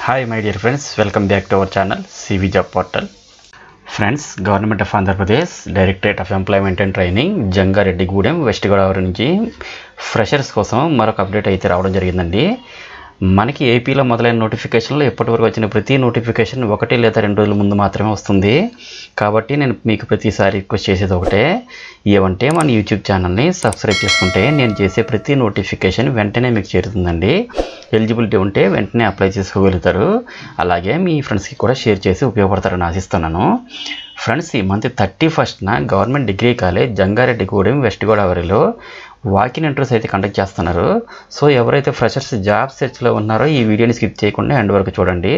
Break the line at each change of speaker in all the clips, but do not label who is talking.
Hi my dear friends, welcome back to our channel CV Job Portal. Friends, Government of Andhra Pradesh, Directorate of Employment and Training, Jangareddy-Gudem, West Godavari నుంచి freshers కోసం మరొక update అయితే రావడం జరిగిందండి. మనకి ఏపీలో మొదలైన నోటిఫికేషన్లో ఇప్పటివరకు వచ్చిన ప్రతి నోటిఫికేషన్ 1 లేదా 2 రోజుల ముందు మాత్రమే వస్తుంది. కాబట్టి నేను మీకు ప్రతిసారి రిక్వెస్ట్ చేసేది ఒకటే, ఏమంటే మన యూట్యూబ్ ఛానల్ని సబ్స్క్రైబ్ చేసుకుంటే నేను చేసే ప్రతి నోటిఫికేషన్ వెంటనే మీకు చేరుతుందండి. ఎలిజిబిలిటీ ఉంటే వెంటనే అప్లై చేసుకోగలుగుతారు. అలాగే మీ ఫ్రెండ్స్కి కూడా షేర్ చేసి ఉపయోగపడతారని ఆశిస్తున్నాను. ఫ్రెండ్స్, ఈ మంత్ 31న government degree college Jangareddygudem West గోదావరిలో వాకిన్ ఇంటర్వ్యూస్ అయితే కండక్ట్ చేస్తున్నారు. సో ఎవరైతే ఫ్రెషర్స్ జాబ్ సెర్చ్లో ఉన్నారో ఈ వీడియోని స్కిప్ చేయకుండా ఎండ్ వరకు చూడండి.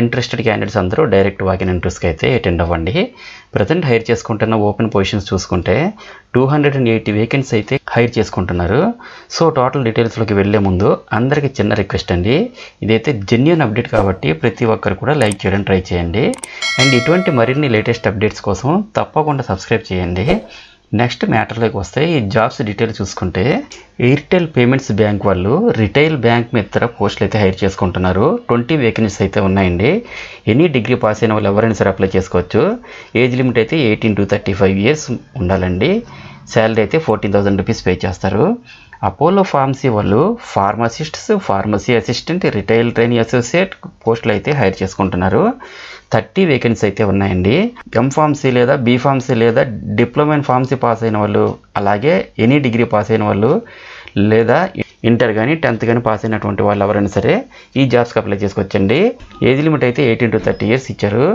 ఇంట్రెస్టెడ్ క్యాండిడేట్స్ అందరూ డైరెక్ట్ వాకిన్ ఇంటర్వ్యూస్కి అయితే అటెండ్ అవ్వండి. ప్రజెంట్ హైర్ చేసుకుంటున్న ఓపెన్ పొజిషన్స్ చూసుకుంటే 280 వేకెన్సీ అయితే హైర్ చేసుకుంటున్నారు. సో టోటల్ డీటెయిల్స్లోకి వెళ్ళే ముందు అందరికీ చిన్న రిక్వెస్ట్ అండి, ఇదైతే జెన్యూన్ అప్డేట్ కాబట్టి ప్రతి ఒక్కరు కూడా లైక్ చేయడం ట్రై చేయండి. అండ్ ఇటువంటి మరిన్ని లేటెస్ట్ అప్డేట్స్ కోసం తప్పకుండా సబ్స్క్రైబ్ చేయండి. నెక్స్ట్ మ్యాటర్లోకి వస్తే ఈ జాబ్స్ డీటెయిల్ చూసుకుంటే ఎయిర్టెల్ పేమెంట్స్ బ్యాంక్ వాళ్ళు రిటైల్ బ్యాంక్ మిత్ర పోస్టులు అయితే హైర్ చేసుకుంటున్నారు. 20 వేకెన్సీస్ అయితే ఉన్నాయండి. ఎనీ డిగ్రీ పాస్ అయిన వాళ్ళు ఎవరైనా సరే అప్లై చేసుకోవచ్చు. ఏజ్ లిమిట్ అయితే 18 to 35 years ఉండాలండి. శాలరీ అయితే 14,000 రూపీస్ పే చేస్తారు. అపోలో ఫార్మసీ వాళ్ళు pharmacists, pharmacy assistant, retail training associate పోస్టులు అయితే హైర్ చేసుకుంటున్నారు. 30 వేకెన్సీ అయితే ఉన్నాయండి. ఎంఫార్మసీ లేదా బీఫార్మసీ లేదా డిప్లొమా ఇన్ ఫార్మసీ పాస్ అయిన వాళ్ళు, అలాగే ఎనీ డిగ్రీ పాస్ అయిన వాళ్ళు లేదా ఇంటర్ కానీ 10th కానీ పాస్ అయినటువంటి వాళ్ళు ఎవరైనా సరే ఈ జాబ్స్కి అప్లై చేసుకోవచ్చండి. ఏజ్ లిమిట్ అయితే 18 to 30 years ఇచ్చారు.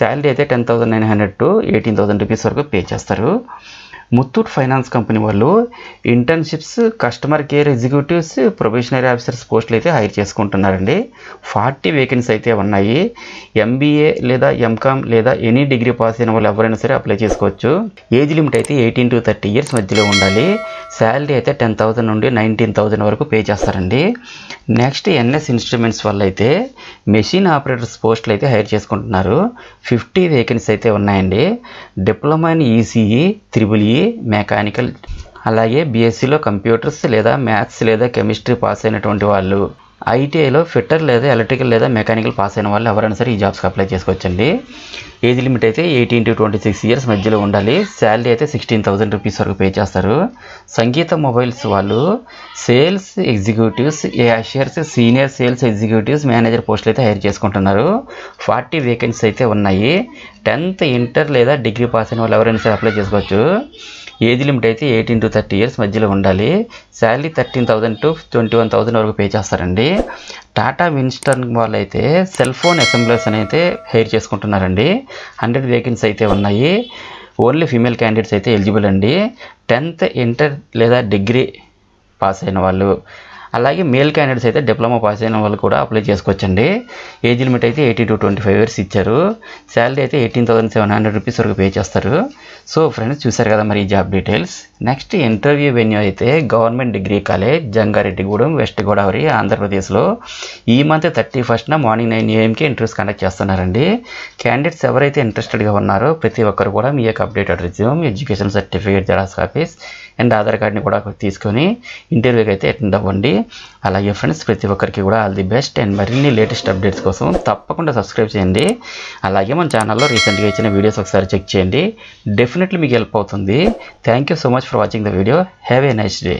శాలరీ అయితే 10,900 to 18,000 రూపీస్ వరకు పే చేస్తారు. ముత్తూట్ ఫైనాన్స్ కంపెనీ వాళ్ళు internships, customer care executives, probationary officers పోస్టులు అయితే హైర్ చేసుకుంటున్నారండి. 40 వేకెన్సీ అయితే ఉన్నాయి. ఎంబీఏ లేదా ఎంకామ్ లేదా ఎనీ డిగ్రీ పాస్ అయిన వాళ్ళు ఎవరైనా సరే అప్లై చేసుకోవచ్చు. ఏజ్ లిమిట్ అయితే 18 to 30 years మధ్యలో ఉండాలి. శాలరీ అయితే 10,000 నుండి 19,000 వరకు పే చేస్తారండి. నెక్స్ట్ ఎన్ఎస్ ఇన్స్ట్రుమెంట్స్ వల్ల అయితే మెషిన్ ఆపరేటర్స్ పోస్టులు అయితే హైర్ చేసుకుంటున్నారు. 50 వేకెన్సీ అయితే ఉన్నాయండి. Diploma in ECE, triple E, mechanical, అలాగే బీఎస్సీలో కంప్యూటర్స్ లేదా మ్యాథ్స్ లేదా కెమిస్ట్రీ పాస్ అయినటువంటి వాళ్ళు, ఐటీఐలో ఫిట్టర్ లేదా ఎలక్ట్రికల్ లేదా మెకానికల్ పాస్ అయిన వాళ్ళు ఎవరైనా సరే ఈ జాబ్స్కి అప్లై చేసుకోవచ్చండి. ఏజ్ లిమిట్ అయితే 18 to 26 years మధ్యలో ఉండాలి. శాలరీ అయితే 16,000 రూపీస్ వరకు పే చేస్తారు. సంగీత మొబైల్స్ వాళ్ళు sales executives, cashiers, senior sales executives, manager పోస్టులు అయితే హైర్ చేసుకుంటున్నారు. 40 వేకెన్సీ అయితే ఉన్నాయి. 10th, ఇంటర్ లేదా డిగ్రీ పాస్ అయిన వాళ్ళు ఎవరైనా సరే అప్లై చేసుకోవచ్చు. ఏజ్ లిమిట్ అయితే 18 to 30 years మధ్యలో ఉండాలి. శాలరీ 13,000 to 21,000 వరకు పే చేస్తారండి. టాటా విన్స్టన్ వాళ్ళు అయితే సెల్ ఫోన్ అసెంబ్లర్స్ అని అయితే హైర్ చేసుకుంటున్నారండి. 100 వేకెన్సీ అయితే ఉన్నాయి. ఓన్లీ ఫీమేల్ క్యాండిడేట్స్ అయితే ఎలిజిబుల్ అండి. 10th, ఇంటర్ లేదా డిగ్రీ పాస్ అయిన వాళ్ళు, అలాగే మేల్ క్యాండిడేట్స్ అయితే డిప్లొమా పాస్ అయిన వాళ్ళు కూడా అప్లై చేసుకోవచ్చండి. ఏజ్ లిమిట్ అయితే 18 to 25 years ఇచ్చారు. శాలరీ అయితే 18,700 రూపీస్ వరకు పే చేస్తారు. సో ఫ్రెండ్స్, చూసారు కదా మరి ఈ job details. Next interview venue అయితే government degree college Jangareddygudem West Godavari ఆంధ్రప్రదేశ్లో ఈ మంత్ 31న మార్నింగ్ 9 AM ఇంటర్వ్యూస్ కండక్ట్ చేస్తున్నారండి. క్యాండిడేట్స్ ఎవరైతే ఇంట్రెస్టెడ్గా ఉన్నారో ప్రతి ఒక్కరు కూడా మీ యొక్క updated resume, education certificate, xerox copies and Aadhaar కార్డ్ని కూడా తీసుకొని ఇంటర్వ్యూకి అయితే అటెండ్ అవ్వండి. అలాగే ఫ్రెండ్స్, ప్రతి ఒక్కరికి కూడా ఆల్ ది బెస్ట్. అండ్ మరిన్ని లేటెస్ట్ అప్డేట్స్ కోసం తప్పకుండా సబ్స్క్రైబ్ చేయండి. అలాగే మన ఛానల్లో రీసెంట్గా ఇచ్చిన వీడియోస్ ఒకసారి చెక్ చేయండి. డెఫినెట్లీ మీకు హెల్ప్ అవుతుంది. Thank you so much for watching the video. Have a nice day.